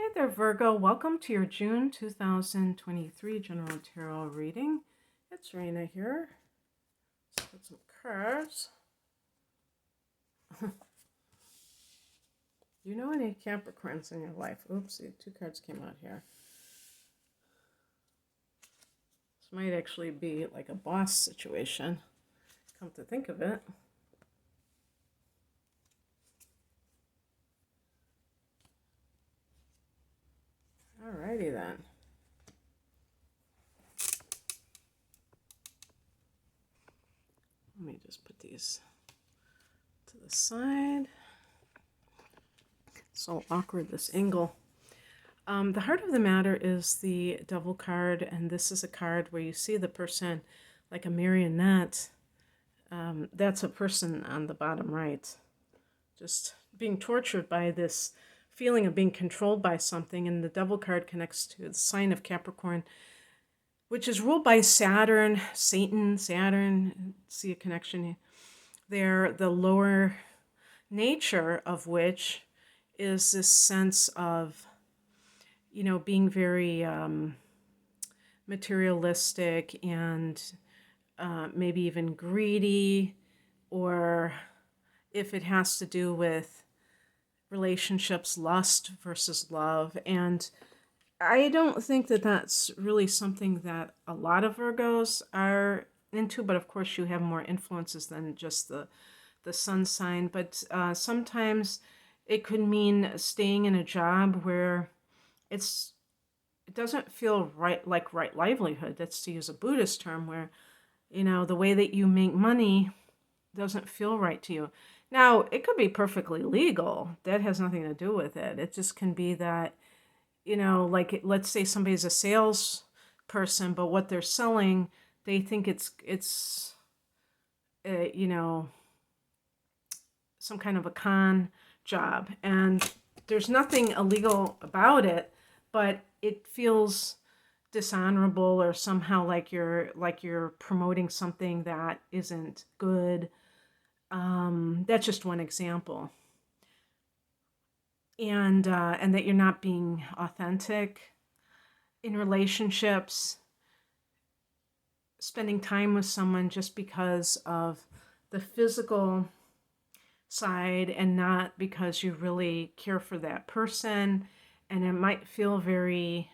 Hi there, Virgo. Welcome to your June 2023 General Tarot reading. It's Raina here. Let's put some cards. You know any Capricorns in your life? Oopsie, two cards came out here. This might actually be like a boss situation, come to think of it. Alrighty then. Let me just put these to the side. It's so awkward, this angle. The heart of the matter is the Devil card, and this is a card where you see the person like a marionette. That's a person on the bottom right, just being tortured by this feeling of being controlled by something. And the Devil card connects to the sign of Capricorn, which is ruled by Saturn, Saturn. See a connection there. The lower nature of which is this sense of, being very materialistic and maybe even greedy, or if it has to do with relationships, lust versus love. And I don't think that that's really something that a lot of Virgos are into, but of course you have more influences than just the sun sign. But sometimes it could mean staying in a job where it doesn't feel right livelihood. That's to use a Buddhist term, where the way that you make money doesn't feel right to you. Now, it could be perfectly legal. That has nothing to do with it. It just can be that, like, let's say somebody's a sales person, but what they're selling, they think it's some kind of a con job, and there's nothing illegal about it, but it feels dishonorable, or somehow like you're promoting something that isn't good. That's just one example. And that you're not being authentic in relationships, spending time with someone just because of the physical side and not because you really care for that person. And it might feel very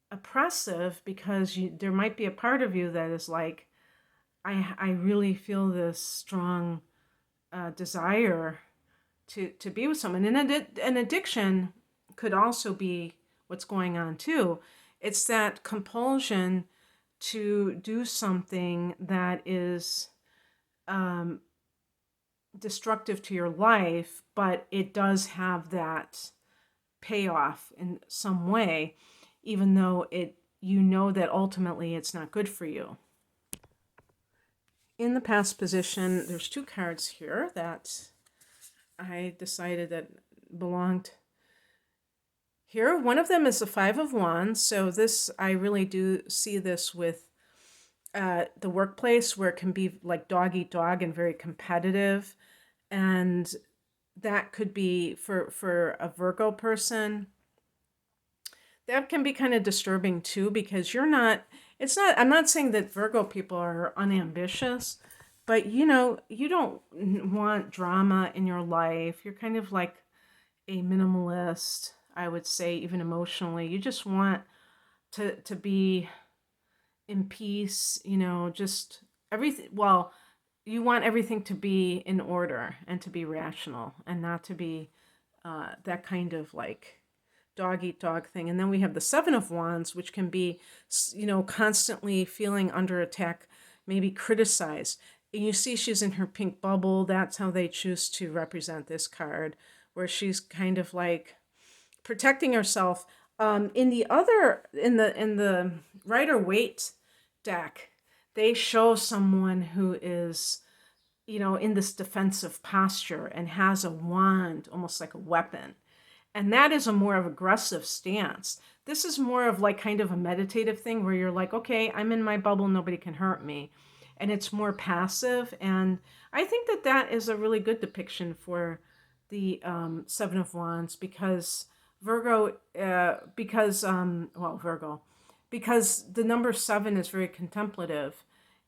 oppressive because there might be a part of you that is like, I really feel this strong desire to be with someone. And an addiction could also be what's going on too. It's that compulsion to do something that is destructive to your life, but it does have that payoff in some way, even though that ultimately it's not good for you. In the past position, there's two cards here that I decided that belonged here. One of them is the Five of Wands. So this, I really do see this with the workplace, where it can be like dog eat dog and very competitive. And that could be for a Virgo person. That can be kind of disturbing too, because I'm not saying that Virgo people are unambitious, but you don't want drama in your life. You're kind of like a minimalist, I would say, even emotionally. You just want to be in peace, just everything. Well, you want everything to be in order and to be rational, and not to be that kind of like dog eat dog thing. And then we have the Seven of Wands, which can be, constantly feeling under attack, maybe criticized. And you see she's in her pink bubble. That's how they choose to represent this card, where she's kind of like protecting herself. In the Rider-Waite deck, they show someone who is, in this defensive posture and has a wand, almost like a weapon. And that is a more of aggressive stance. This is more of like kind of a meditative thing, where you're like, okay, I'm in my bubble, nobody can hurt me. And it's more passive. And I think that is a really good depiction for the Seven of Wands, because Virgo, Virgo, because the number seven is very contemplative.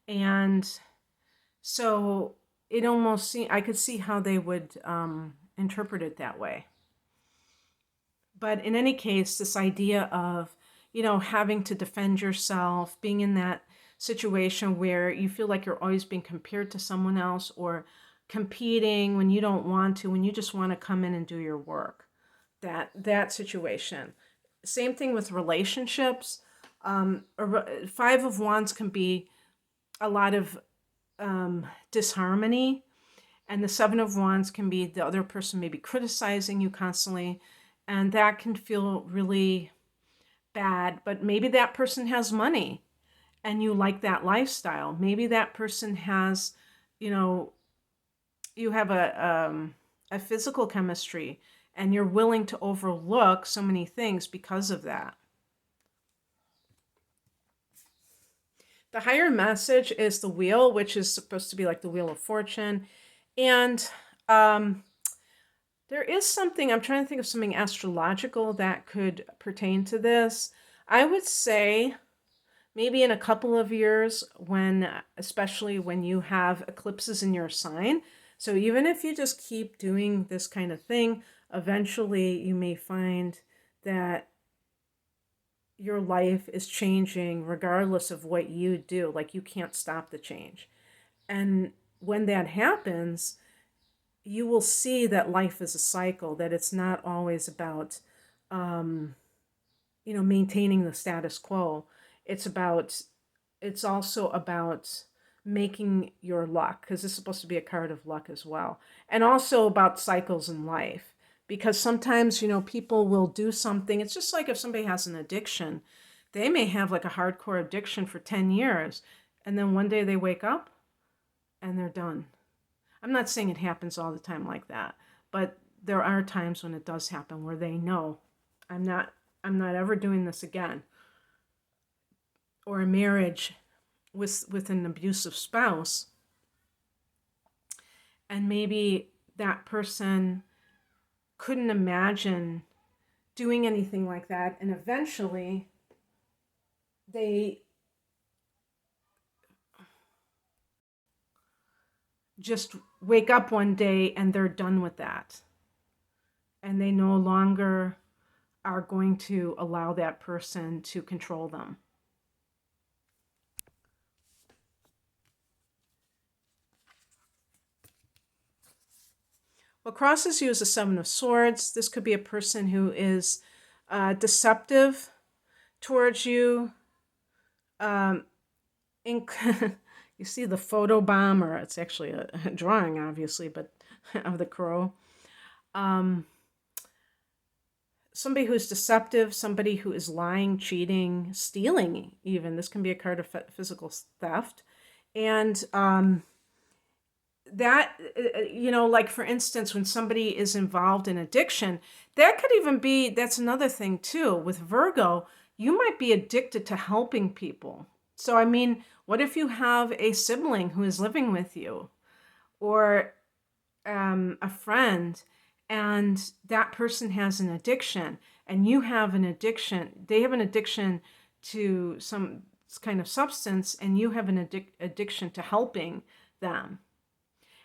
And so it almost I could see how they would interpret it that way. But in any case, this idea of, having to defend yourself, being in that situation where you feel like you're always being compared to someone else, or competing when you don't want to, when you just want to come in and do your work. That situation. Same thing with relationships. Five of Wands can be a lot of disharmony, and the Seven of Wands can be the other person maybe criticizing you constantly, and that can feel really bad. But maybe that person has money and you like that lifestyle. Maybe that person has, you have a physical chemistry, and you're willing to overlook so many things because of that. The higher message is the wheel, which is supposed to be like the wheel of fortune. And there is something, I'm trying to think of something astrological that could pertain to this. I would say maybe in a couple of years, especially when you have eclipses in your sign. So even if you just keep doing this kind of thing, eventually you may find that your life is changing regardless of what you do. Like, you can't stop the change. And when that happens, you will see that life is a cycle, that it's not always about, maintaining the status quo. It's also about making your luck, because this is supposed to be a card of luck as well. And also about cycles in life, because sometimes, people will do something. It's just like if somebody has an addiction, they may have like a hardcore addiction for 10 years, and then one day they wake up and they're done. I'm not saying it happens all the time like that, but there are times when it does happen where they know, I'm not ever doing this again. Or a marriage with an abusive spouse, and maybe that person couldn't imagine doing anything like that, and eventually they just wake up one day and they're done with that, and they no longer are going to allow that person to control them. What crosses you is the Seven of Swords. This could be a person who is deceptive towards you. You see the photo bomb, or it's actually a drawing, obviously, but of the crow. Somebody who's deceptive, somebody who is lying, cheating, stealing even. This can be a card of physical theft. And that, like for instance, when somebody is involved in addiction, that could even be, that's another thing too. With Virgo, you might be addicted to helping people. So, I mean, what if you have a sibling who is living with you, or a friend, and that person has an addiction, and you have an addiction, they have an addiction to some kind of substance, and you have an addiction to helping them.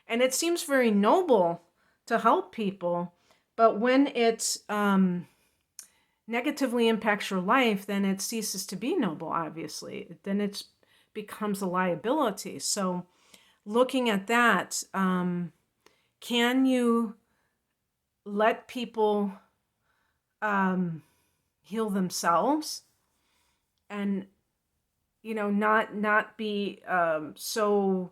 And it seems very noble to help people, but when it negatively impacts your life, then it ceases to be noble, obviously. Then it becomes a liability. So looking at that, can you let people heal themselves, and not be so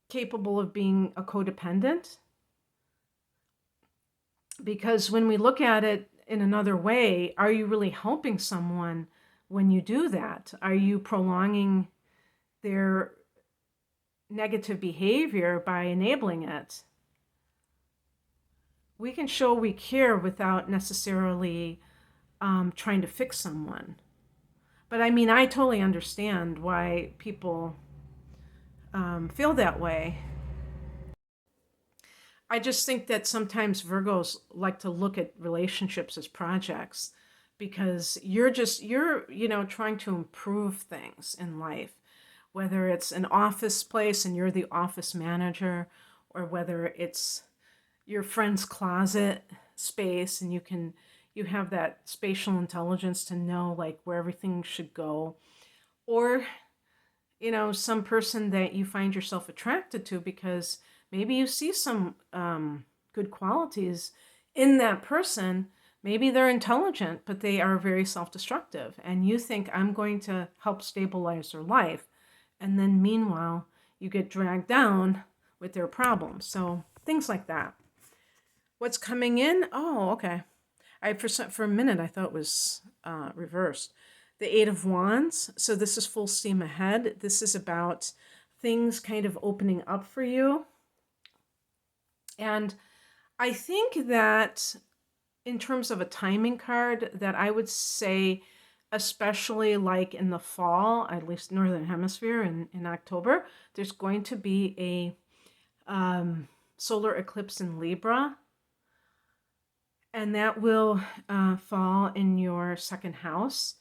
capable of being a codependent? Because when we look at it in another way, are you really helping someone when you do that? Are you prolonging their negative behavior by enabling it? We can show we care without necessarily trying to fix someone. But I mean, I totally understand why people feel that way. I just think that sometimes Virgos like to look at relationships as projects because you're trying to improve things in life, whether it's an office place and you're the office manager, or whether it's your friend's closet space and you have that spatial intelligence to know like where everything should go, or some person that you find yourself attracted to because maybe you see some good qualities in that person. Maybe they're intelligent, but they are very self destructive. And you think, I'm going to help stabilize their life. And then meanwhile, you get dragged down with their problems. So things like that. What's coming in? Oh, okay. For a minute, I thought it was reversed. The Eight of Wands. So this is full steam ahead. This is about things kind of opening up for you. And I think that in terms of a timing card, that I would say, especially like in the fall, at least Northern Hemisphere in October, there's going to be a solar eclipse in Libra. And that will fall in your second house,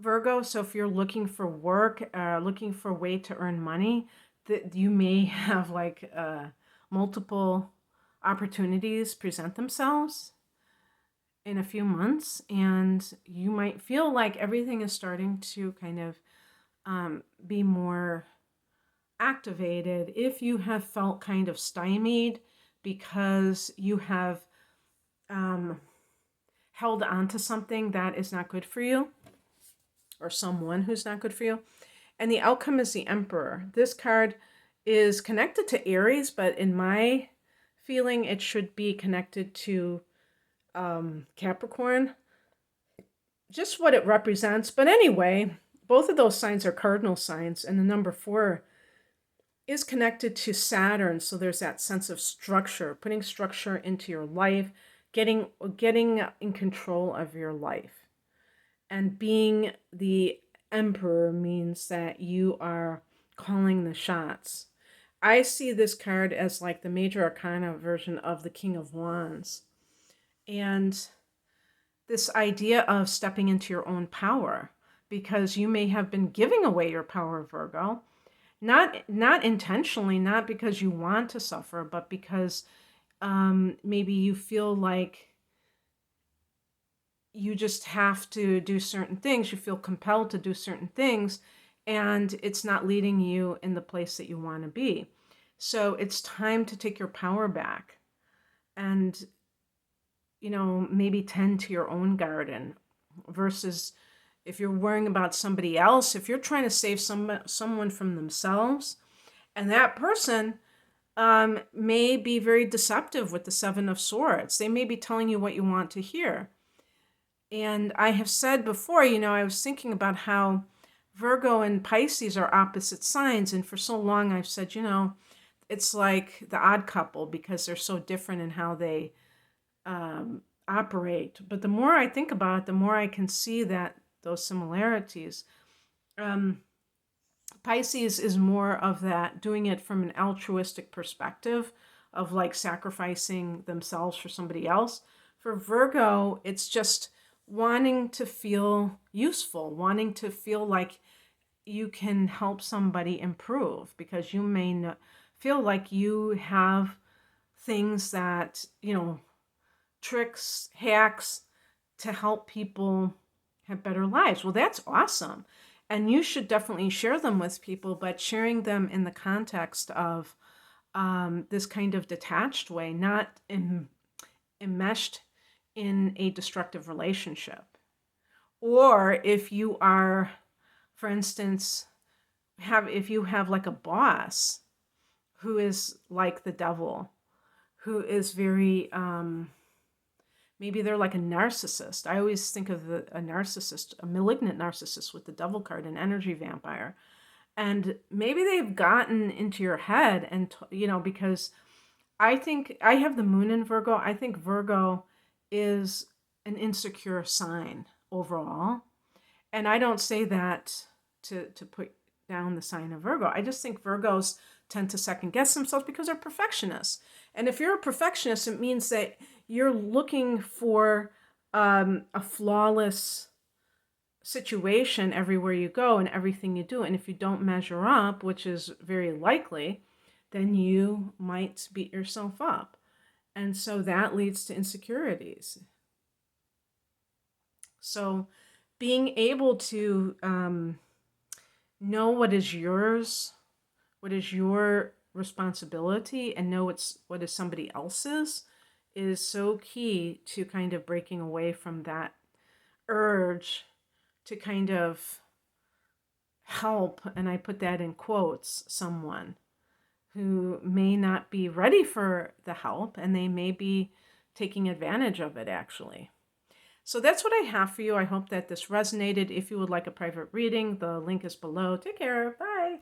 Virgo. So if you're looking for work, looking for a way to earn money, that you may have like multiple opportunities present themselves in a few months, and you might feel like everything is starting to kind of be more activated if you have felt kind of stymied because you have held on to something that is not good for you, or someone who's not good for you. And the outcome is the Emperor. This card is connected to Aries, but in my feeling, it should be connected to Capricorn. Just what it represents. But anyway, both of those signs are cardinal signs, and the number 4 is connected to Saturn. So there's that sense of structure, putting structure into your life, getting in control of your life. And being the Emperor means that you are calling the shots. I see this card as like the major arcana version of the King of Wands. And this idea of stepping into your own power, because you may have been giving away your power, Virgo, not intentionally, not because you want to suffer, but because maybe you feel like you just have to do certain things. You feel compelled to do certain things, and it's not leading you in the place that you want to be. So it's time to take your power back and, maybe tend to your own garden versus if you're worrying about somebody else, if you're trying to save someone from themselves, and that person may be very deceptive with the 7 of Swords. They may be telling you what you want to hear. And I have said before, I was thinking about how Virgo and Pisces are opposite signs. And for so long I've said, it's like the odd couple because they're so different in how they operate. But the more I think about it, the more I can see that those similarities. Pisces is more of that, doing it from an altruistic perspective of like sacrificing themselves for somebody else. For Virgo, it's just wanting to feel useful, wanting to feel like you can help somebody improve because you may feel like you have things that, tricks, hacks to help people have better lives. Well, that's awesome. And you should definitely share them with people, but sharing them in the context of this kind of detached way, not enmeshed in a destructive relationship. Or if you are, for instance, if you have like a boss who is like the devil, who is very, maybe they're like a narcissist. I always think of a narcissist, a malignant narcissist with the devil card, an energy vampire. And maybe they've gotten into your head and, because I think I have the moon in Virgo. I think Virgo is an insecure sign overall. And I don't say that to put down the sign of Virgo. I just think Virgos tend to second guess themselves because they're perfectionists. And if you're a perfectionist, it means that you're looking for a flawless situation everywhere you go and everything you do. And if you don't measure up, which is very likely, then you might beat yourself up. And so that leads to insecurities. So being able to know what is yours, what is your responsibility, and know what is somebody else's is so key to kind of breaking away from that urge to kind of help, and I put that in quotes, someone who may not be ready for the help, and they may be taking advantage of it actually. So that's what I have for you. I hope that this resonated. If you would like a private reading, the link is below. Take care. Bye.